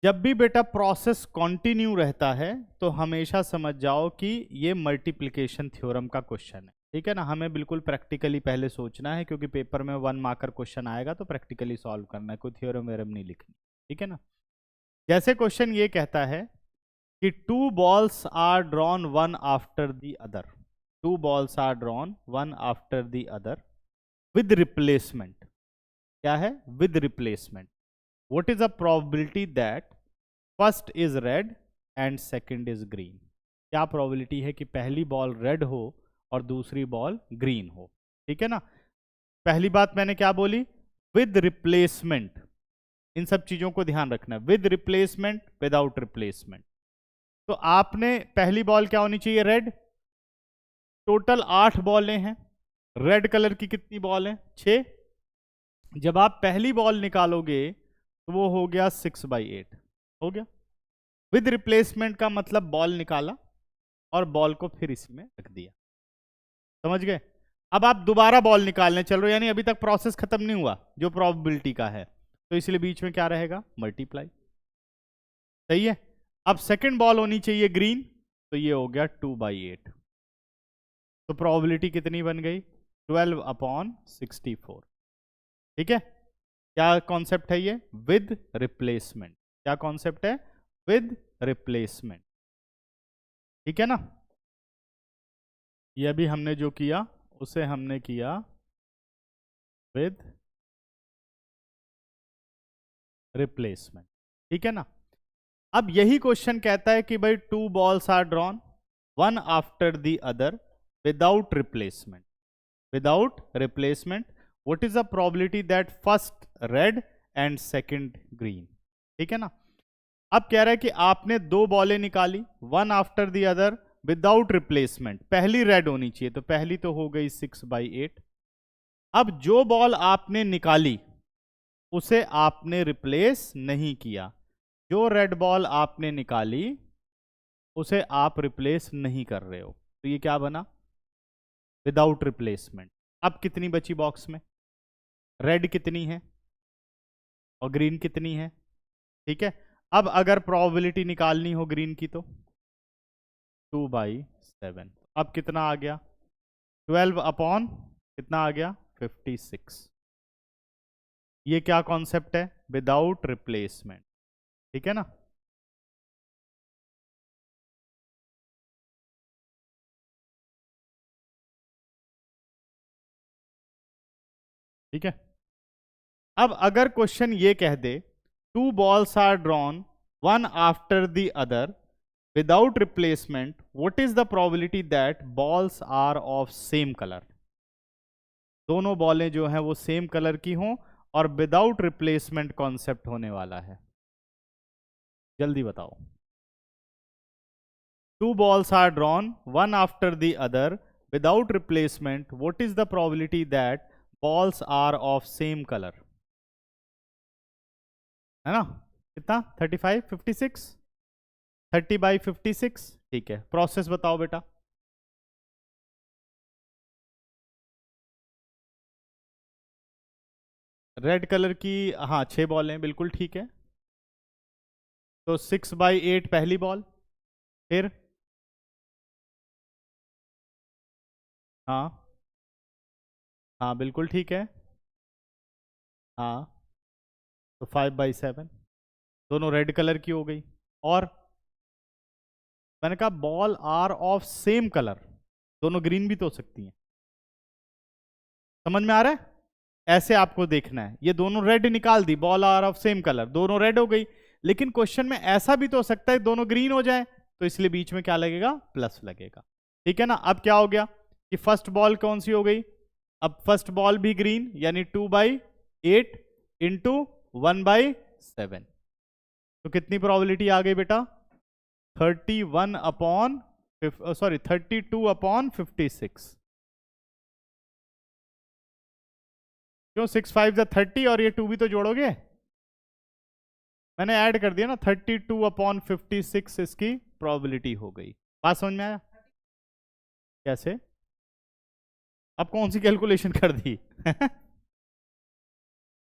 जब भी बेटा प्रोसेस कंटिन्यू रहता है तो हमेशा समझ जाओ कि ये मल्टीप्लिकेशन थ्योरम का क्वेश्चन है। ठीक है ना, हमें बिल्कुल प्रैक्टिकली पहले सोचना है, क्योंकि पेपर में 1 मार्कर क्वेश्चन आएगा तो प्रैक्टिकली सॉल्व करना है, कोई थ्योरम वेरम नहीं लिखनी। ठीक है ना, जैसे क्वेश्चन ये कहता है कि 2 balls are drawn one after the other, 2 balls are drawn one after the other with replacement. क्या है, with replacement. What is a probability that first is red and second is green. क्या probability है कि पहली ball red हो और दूसरी ball green हो। ठीक है ना, पहली बात मैंने क्या बोली, विद रिप्लेसमेंट, इन सब चीजों को ध्यान रखना, विद रिप्लेसमेंट विदाउट रिप्लेसमेंट। तो आपने पहली बॉल क्या होनी चाहिए, रेड, टोटल 8 बॉलें हैं, रेड कलर की कितनी बॉल हैं, 6। जब आप पहली बॉल निकालोगे तो वो हो गया 6/8, हो गया। विद रिप्लेसमेंट का मतलब बॉल निकाला और बॉल को फिर इसी में रख दिया, समझ गए। अब आप दोबारा बॉल निकालने चल रहे हो, यानी अभी तक प्रोसेस खत्म नहीं हुआ जो प्रोबेबिलिटी का है, तो इसलिए बीच में क्या रहेगा, मल्टीप्लाई। सही है। अब सेकंड बॉल होनी चाहिए ग्रीन, तो ये हो गया 2/8। तो प्रोबेबिलिटी कितनी बन गई, 12/64। ठीक है। क्या कॉन्सेप्ट है ये, विद रिप्लेसमेंट। क्या कॉन्सेप्ट है, विद रिप्लेसमेंट। ठीक है ना। ये अभी हमने जो किया उसे हमने किया विद रिप्लेसमेंट। ठीक है ना। अब यही क्वेश्चन कहता है कि भाई 2 balls are drawn, one after the other, without replacement. Without replacement, what is the probability that first red and second green. ठीक है ना। अब कह रहा है कि आपने 2 बॉलें निकाली, one after the other, without replacement. पहली रेड होनी चाहिए, तो पहली तो हो गई 6/8। अब जो बॉल आपने निकाली उसे आपने रिप्लेस नहीं किया। जो रेड बॉल आपने निकाली उसे आप रिप्लेस नहीं कर रहे हो, तो ये क्या बना, विदाउट रिप्लेसमेंट। अब कितनी बची बॉक्स में, रेड कितनी है और ग्रीन कितनी है। ठीक है। अब अगर प्रोबेबिलिटी निकालनी हो ग्रीन की तो 2/7। अब कितना आ गया, 12 अपॉन कितना आ गया, 56। ये क्या कॉन्सेप्ट है, विदाउट रिप्लेसमेंट। ठीक है ना। ठीक है। अब अगर क्वेश्चन ये कह दे 2 balls are drawn, one after the other, without replacement, what is the probability that balls are of same colour. दोनों बॉलें जो हैं वो सेम कलर की हों और विदाउट रिप्लेसमेंट कॉन्सेप्ट होने वाला है। जल्दी बताओ। 2 balls are drawn, one after the other, without replacement. What is the probability that balls are of same color? है ना, कितना, 35, 56, 30/56। ठीक है, प्रोसेस बताओ बेटा। रेड कलर की, हाँ 6 बॉल हैं, बिल्कुल ठीक है। तो 6/8 पहली बॉल, फिर हाँ, हाँ बिल्कुल ठीक है, हाँ तो 5/7 दोनों रेड कलर की हो गई। और मैंने कहा ball are of same colour, दोनों ग्रीन भी तो हो सकती हैं। समझ में आ रहा है, ऐसे आपको देखना है। ये दोनों रेड निकाल दी, ball are of same colour, दोनों रेड हो गई, लेकिन क्वेश्चन में ऐसा भी तो हो सकता है दोनों ग्रीन हो जाए, तो इसलिए बीच में क्या लगेगा, प्लस लगेगा। ठीक है ना। अब क्या हो गया कि फर्स्ट बॉल कौन सी हो गई, अब फर्स्ट बॉल भी ग्रीन, यानी 2/8 इंटू 1/7। तो कितनी प्रोबेबिलिटी आ गई बेटा, 32/56। क्यों, 6 5 30 और ये 2 भी तो जोड़ोगे, मैंने ऐड कर दिया ना, 32/56 इसकी प्रोबेबिलिटी हो गई। बात समझ में आया, कैसे, अब कौन सी कैलकुलेशन कर दी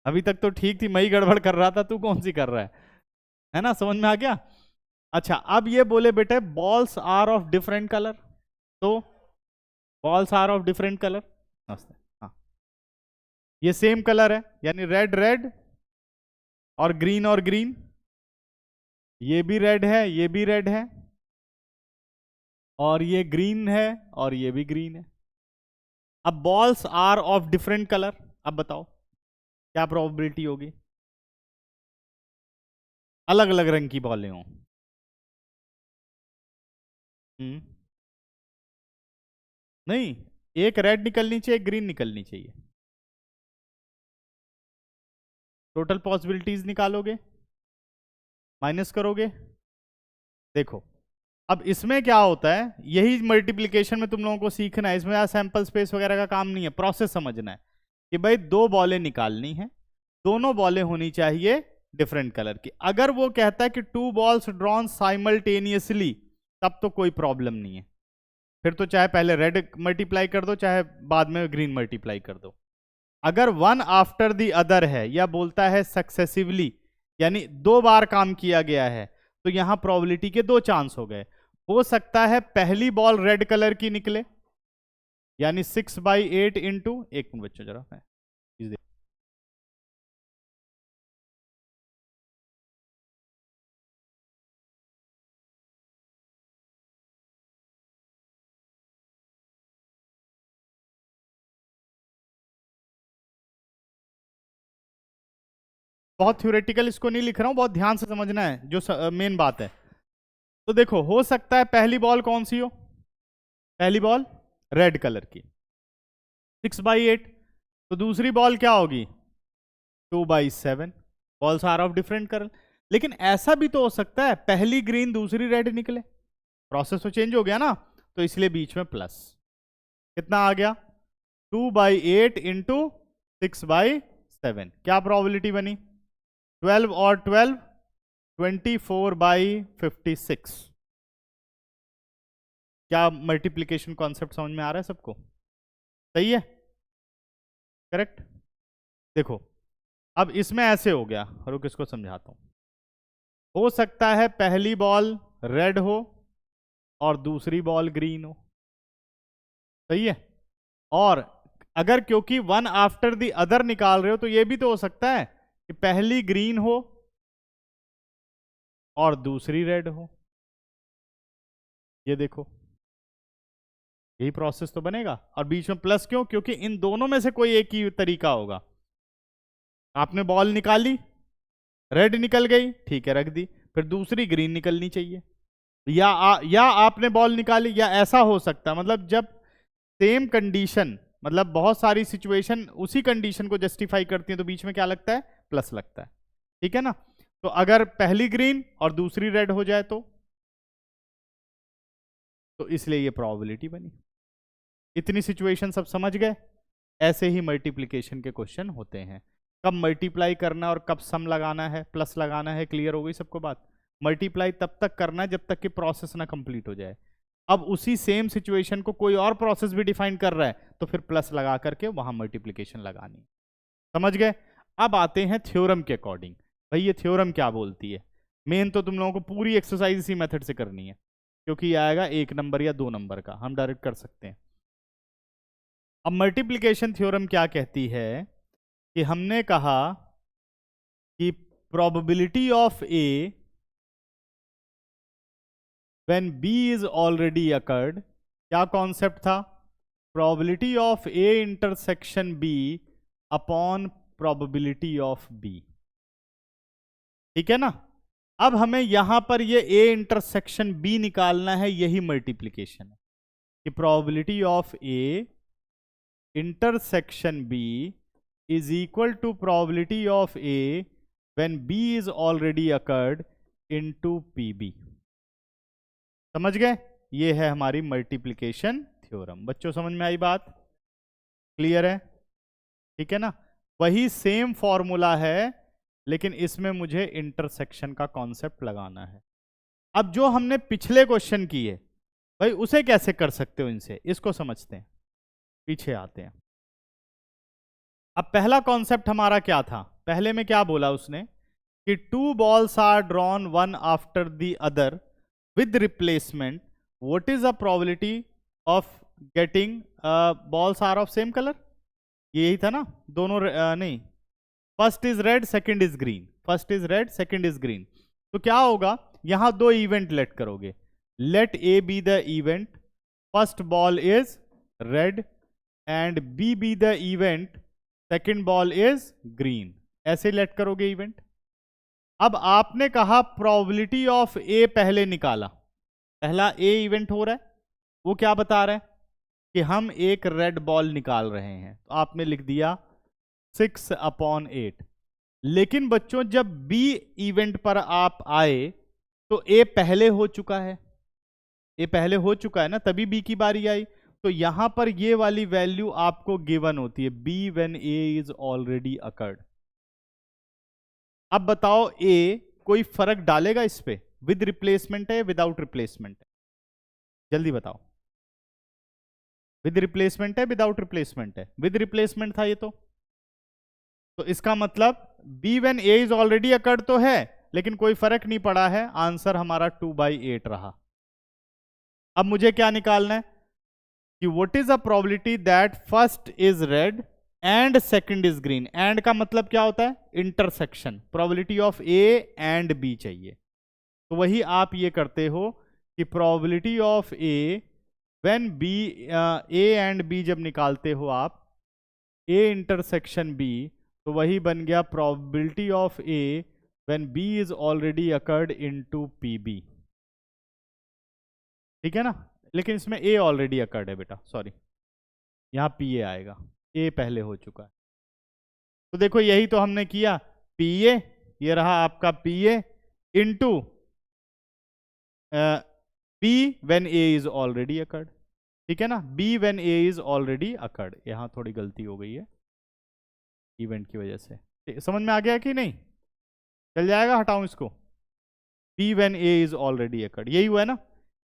अभी तक तो ठीक थी, मैं ही गड़बड़ कर रहा था, तू कौन सी कर रहा है ना, समझ में आ गया। अच्छा, अब ये बोले बेटे balls are of different colour, तो balls are of different colour, हाँ ये सेम कलर है, यानी रेड रेड और ग्रीन, ये भी रेड है, ये भी रेड है, और ये ग्रीन है, और ये भी ग्रीन है। अब balls are of different colour, अब बताओ क्या प्रोबेबिलिटी होगी, अलग अलग रंग की बॉलें हों। नहीं, एक रेड निकलनी चाहिए, एक ग्रीन निकलनी चाहिए। टोटल पॉसिबिलिटीज निकालोगे, माइनस करोगे, देखो अब इसमें क्या होता है, यही मल्टीप्लिकेशन में तुम लोगों को सीखना है, इसमें सैंपल स्पेस वगैरह का काम नहीं है, प्रोसेस समझना है कि भाई 2 बॉलें निकालनी है, दोनों बॉलें होनी चाहिए डिफरेंट कलर की। अगर वो कहता है कि 2 balls ड्रॉन साइमल्टेनियसली, तब तो कोई प्रॉब्लम नहीं है। फिर तो चाहे पहले रेड मल्टीप्लाई कर दो चाहे बाद में ग्रीन मल्टीप्लाई कर दो। अगर वन आफ्टर द अदर है या बोलता है सक्सेसिवली, यानी 2 बार काम किया गया है, तो यहां प्रोबेबिलिटी के 2 चांस हो गए। हो सकता है पहली बॉल रेड कलर की निकले, यानी 6/8 इंटू, एक मिनट बच्चों जरा मैं बहुत थ्योरेटिकल इसको नहीं लिख रहा हूं, बहुत ध्यान से समझना है जो मेन बात है। तो देखो, हो सकता है पहली बॉल कौन सी हो, पहली बॉल रेड कलर की 6/8, तो दूसरी बॉल क्या होगी 2/7। Balls are of different colour. लेकिन ऐसा भी तो हो सकता है पहली ग्रीन दूसरी रेड निकले, प्रोसेस तो चेंज हो गया ना, तो इसलिए बीच में प्लस। कितना आ गया 2/8 इंटू 6/7। क्या प्रोबेबिलिटी बनी 12 और 12 24/56। क्या मल्टीप्लीकेशन कॉन्सेप्ट समझ में आ रहा है सबको? सही है, करेक्ट। देखो अब इसमें ऐसे हो गया, रुक इसको समझाता हूं। हो सकता है पहली बॉल रेड हो और दूसरी बॉल ग्रीन हो, सही है। और अगर क्योंकि वन आफ्टर द अदर निकाल रहे हो, तो यह भी तो हो सकता है कि पहली ग्रीन हो और दूसरी रेड हो। ये देखो, यही प्रोसेस तो बनेगा। और बीच में प्लस क्यों? क्योंकि इन दोनों में से कोई एक ही तरीका होगा। आपने बॉल निकाली, रेड निकल गई, ठीक है रख दी, फिर दूसरी ग्रीन निकलनी चाहिए, या आपने बॉल निकाली, या ऐसा हो सकता है। मतलब जब सेम कंडीशन, मतलब बहुत सारी सिचुएशन उसी कंडीशन को जस्टिफाई करती है, तो बीच में क्या लगता है प्लस लगता है, ठीक है ना। तो अगर पहली ग्रीन और दूसरी रेड हो जाए तो इसलिए ये प्रोबेबिलिटी बनी। इतनी सिचुएशन सब समझ गए? ऐसे ही मल्टीप्लिकेशन के क्वेश्चन होते हैं। कब मल्टीप्लाई करना और कब सम लगाना है, प्लस लगाना है, क्लियर हो गई सबको बात? मल्टीप्लाई तब तक करना है जब तक कि प्रोसेस ना कंप्लीट हो जाए। अब उसी सेम सिचुएशन को कोई और प्रोसेस भी डिफाइन कर रहा है, तो फिर प्लस लगा करके वहां मल्टीप्लिकेशन लगानी। समझ गए? अब आते हैं थ्योरम के अकॉर्डिंग। भाई ये थ्योरम क्या बोलती है? मेन तो तुम लोगों को पूरी एक्सरसाइज इसी मेथड से करनी है, क्योंकि ये आएगा 1 नंबर या 2 नंबर का, हम डायरेक्ट कर सकते हैं। अब मल्टीप्लिकेशन थ्योरम क्या कहती है कि हमने कहा कि probability of A when B is already occurred, क्या कॉन्सेप्ट था? Probability of A intersection B upon probability of B, ठीक है ना। अब हमें यहां पर ये ए इंटरसेक्शन बी निकालना है, यही मल्टीप्लिकेशन है कि probability of A intersection B is equal to probability of A when B is already occurred into PB। समझ गए? ये है हमारी मल्टीप्लिकेशन थ्योरम। बच्चों समझ में आई बात? क्लियर है? ठीक है ना। वही सेम फॉर्मूला है, लेकिन इसमें मुझे इंटरसेक्शन का कॉन्सेप्ट लगाना है। अब जो हमने पिछले क्वेश्चन किए, भाई उसे कैसे कर सकते हो इनसे, इसको समझते हैं, पीछे आते हैं। अब पहला कॉन्सेप्ट हमारा क्या था? पहले में क्या बोला उसने कि 2 balls are drawn one after the other with replacement, what is a probability of getting balls are of same colour? यही था ना, दोनों नहीं, first is red second is green, first is red second is green. तो क्या होगा, यहां 2 event let करोगे, let A B the event first ball is red and B B the event second ball is green, ऐसे let करोगे event. अब आपने कहा प्रोबेबिलिटी ऑफ ए पहले निकाला, पहला ए इवेंट हो रहा है, वो क्या बता रहा है कि हम एक रेड बॉल निकाल रहे हैं, तो आपने लिख दिया 6/8। लेकिन बच्चों जब बी इवेंट पर आप आए तो ए पहले हो चुका है, ए पहले हो चुका है ना, तभी बी की बारी आई। तो यहां पर ये वाली वैल्यू आपको गिवन होती है, B when A is already occurred. अब बताओ ए कोई फर्क डालेगा इस पे? विद रिप्लेसमेंट है विदाउट रिप्लेसमेंट है? जल्दी बताओ। विद रिप्लेसमेंट है विदाउट रिप्लेसमेंट है? विद रिप्लेसमेंट था ये तो इसका मतलब B when A is already occurred तो है, लेकिन कोई फर्क नहीं पड़ा है, आंसर हमारा 2/8 रहा। अब मुझे क्या निकालना है कि what is a probability that first is red and second is green. And का मतलब क्या होता है? Intersection. Probability of A and B चाहिए, तो वही आप ये करते हो कि probability of A when B, A and B जब निकालते हो आप, ए इंटरसेक्शन बी, तो वही बन गया probability of A when B is already occurred into PB. ठीक है ना? लेकिन इसमें ए ऑलरेडी अकर्ड है बेटा, सॉरी, यहां पी ए आएगा, ए पहले हो चुका है। तो देखो यही तो हमने किया, पी ए, ये रहा आपका P A into B when A is already occurred. ठीक है ना? B when A is already occurred. यहां थोड़ी गलती हो गई है इवेंट की वजह से। समझ में आ गया कि नहीं? चल जाएगा, हटाऊं इसको। B when A is already occurred, यही हुआ है ना?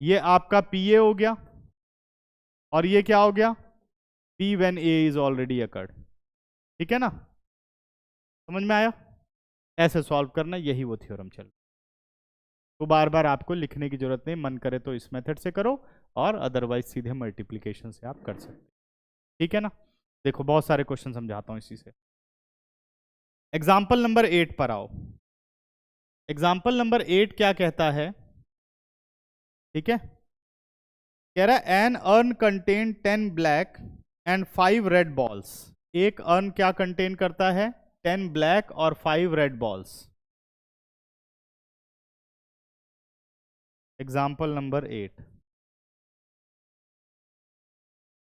ये आपका पी ए हो गया और ये क्या हो गया? P when A is already occurred. ठीक है ना? समझ में आया? ऐसे सॉल्व करना, यही वो थ्योरम चल। तो बार बार आपको लिखने की जरूरत नहीं, मन करे तो इस मेथड से करो और अदरवाइज सीधे मल्टीप्लिकेशन से आप कर सकते। ठीक है ना? देखो बहुत सारे क्वेश्चन समझाता हूं इसी से। एग्जाम्पल नंबर 8 पर आओ। एग्जाम्पल नंबर 8 क्या कहता है? ठीक है, कह रहा है an urn contain 10 black and 5 red balls. एक अर्न क्या कंटेन करता है? 10 ब्लैक और 5 red balls. Example number 8,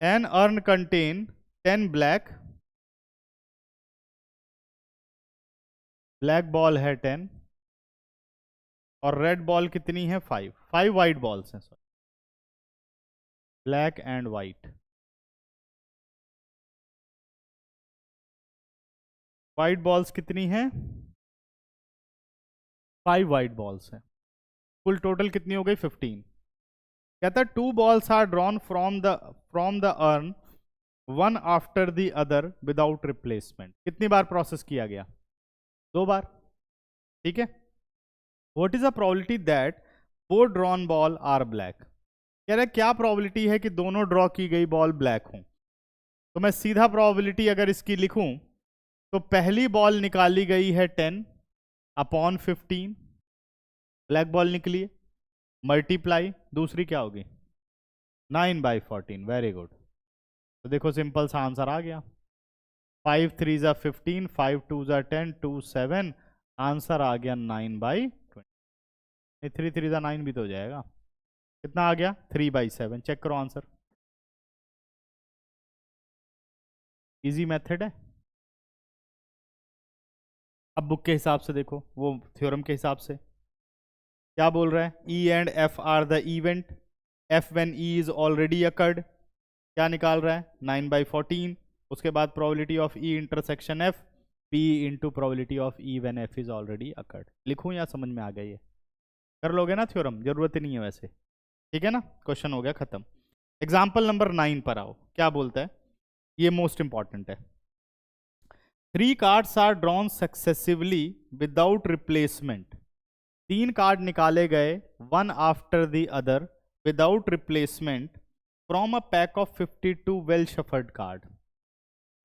an urn contain 10 black, black ball है 10 और रेड बॉल कितनी है? 5 वाइट बॉल्स हैं, sorry, black and white. White balls कितनी हैं? 5 वाइट बॉल्स हैं। कुल टोटल कितनी हो गई? 15। कहता है 2 balls are drawn from the urn one after the other without replacement. कितनी बार प्रोसेस किया गया? 2 बार। ठीक है, what is a probability that both drawn ball are black. कह रहा है क्या प्रोबेबिलिटी है कि दोनों ड्रॉ की गई बॉल ब्लैक हों? तो मैं सीधा प्रोबेबिलिटी अगर इसकी लिखूं तो पहली बॉल निकाली गई है 10 अपॉन 15, ब्लैक बॉल निकली है, मल्टीप्लाई, दूसरी क्या होगी? 9/14। Very good. तो देखो सिंपल सा आंसर आ गया, 5 3 ज़ा 15, 5 2 ज़ा 10, 2 7, आंसर आ गया 9/20। 3 3 ज़ा 9 भी तो हो जाएगा। कितना आ गया? 3/7। चेक करो आंसर। इजी मेथड है। अब बुक के हिसाब से देखो, वो थ्योरम के हिसाब से क्या बोल रहा है? E and F R the event, F when E is already occurred, क्या निकाल रहा है? 9/14। उसके बाद probability of E intersection F, P into probability of E when F is already occurred. लिखूं या समझ में आ गया? ये कर लोगे ना थ्योरम, जरूरत ही नहीं है वैसे। ठीक है ना? क्वेश्चन हो गया खत्म। एग्जाम्पल नंबर 9 पर आओ, क्या बोलता है? ये मोस्ट इंपॉर्टेंट है। 3 cards are drawn successively without replacement. 3 card निकाले गए one after the other without replacement from a pack of 52 well shuffled card.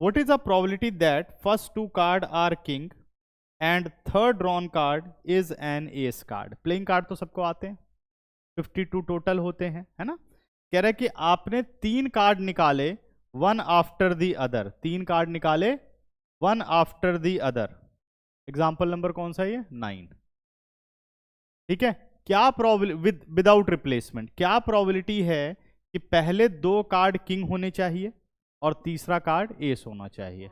What is the probability that first 2 card are king and third drawn card is an ace card. Playing card तो सबको आते हैं, 52 total होते हैं, है ना? कह रहा है कि आपने 3 कार्ड निकाले one after the other, 3 card निकाले one after the other. Example number कौन सा है ये? 9। ठीक है, क्या प्रोबेबिलिटी विदाउट रिप्लेसमेंट, क्या प्रोबेबिलिटी है कि पहले 2 कार्ड किंग होने चाहिए और तीसरा कार्ड एस होना चाहिए?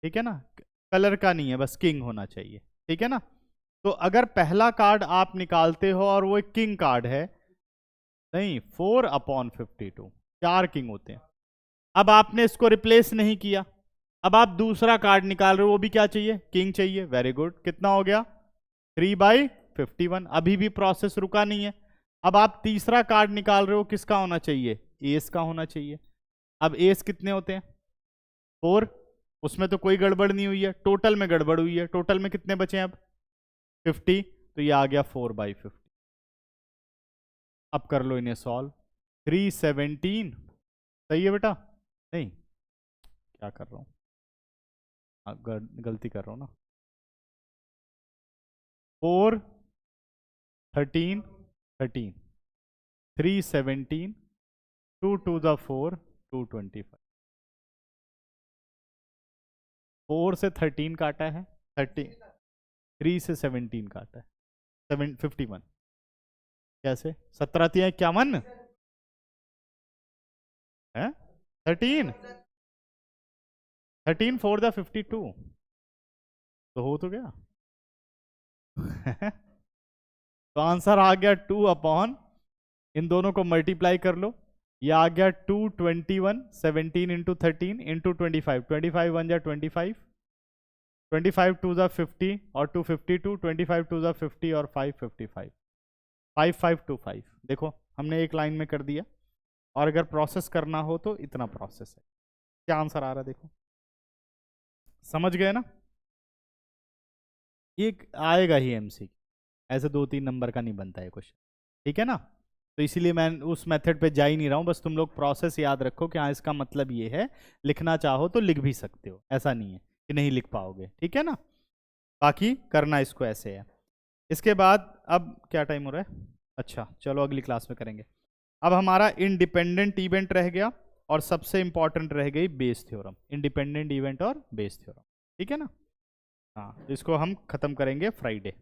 ठीक है ना? कलर का नहीं है, बस किंग होना चाहिए। ठीक है ना? तो अगर पहला कार्ड आप निकालते हो और वो एक किंग कार्ड है, नहीं, 4/52, 4 किंग होते हैं। अब आपने इसको रिप्लेस नहीं किया, अब आप दूसरा कार्ड निकाल रहे हो, वो भी क्या चाहिए? किंग चाहिए। Very good. कितना हो गया? 3/51। अभी भी प्रोसेस रुका नहीं है। अब आप तीसरा कार्ड निकाल रहे हो, किसका होना चाहिए? एस का होना चाहिए। अब एस कितने होते हैं? 4। उसमें तो कोई गड़बड़ नहीं हुई है, टोटल में गड़बड़ हुई है। टोटल में कितने बचे हैं अब? 50। तो ये आ गया 4/50। अब कर लो इन्हें सॉल्व। 317 सही है बेटा? नहीं, क्या कर रहा हूँ, गलती कर रहा हूँ ना। 4 13 13 317 2 to the 4 225। 4 से 13 काटा है, 30 3 से 17 काटा है, 51। कैसे? 17×51 है, 13 4 the 52 तो हो तो गया। तो आंसर आ गया 2 अपॉन, इन दोनों को मल्टीप्लाई कर लो, ये आ गया 221। 17 इंटू 13 इंटू 25, 25 1 जा 25, 25 2 जा 50 और 2 52, 25 2 जा 50 और 5 55, 5525। देखो हमने एक लाइन में कर दिया, और अगर प्रोसेस करना हो तो इतना प्रोसेस है। क्या आंसर आ रहा है देखो, समझ गए ना? ये आएगा ही एमसीक्यू, ऐसे 2-3 नंबर का नहीं बनता है क्वेश्चन, ठीक है ना? तो इसीलिए मैं उस मेथड पे जा ही नहीं रहा हूँ, बस तुम लोग प्रोसेस याद रखो कि हाँ इसका मतलब ये है, लिखना चाहो तो लिख भी सकते हो, ऐसा नहीं है कि नहीं लिख पाओगे, ठीक है ना? बाकी करना इसको ऐसे है। इसके बाद अब क्या टाइम हो रहा है? अच्छा चलो अगली क्लास में करेंगे। अब हमारा इंडिपेंडेंट इवेंट रह गया, और सबसे इंपॉर्टेंट रह गई बेस थ्योरम, इंडिपेंडेंट इवेंट और बेस थ्योरम, ठीक है ना? हाँ, इसको हम खत्म करेंगे फ्राइडे।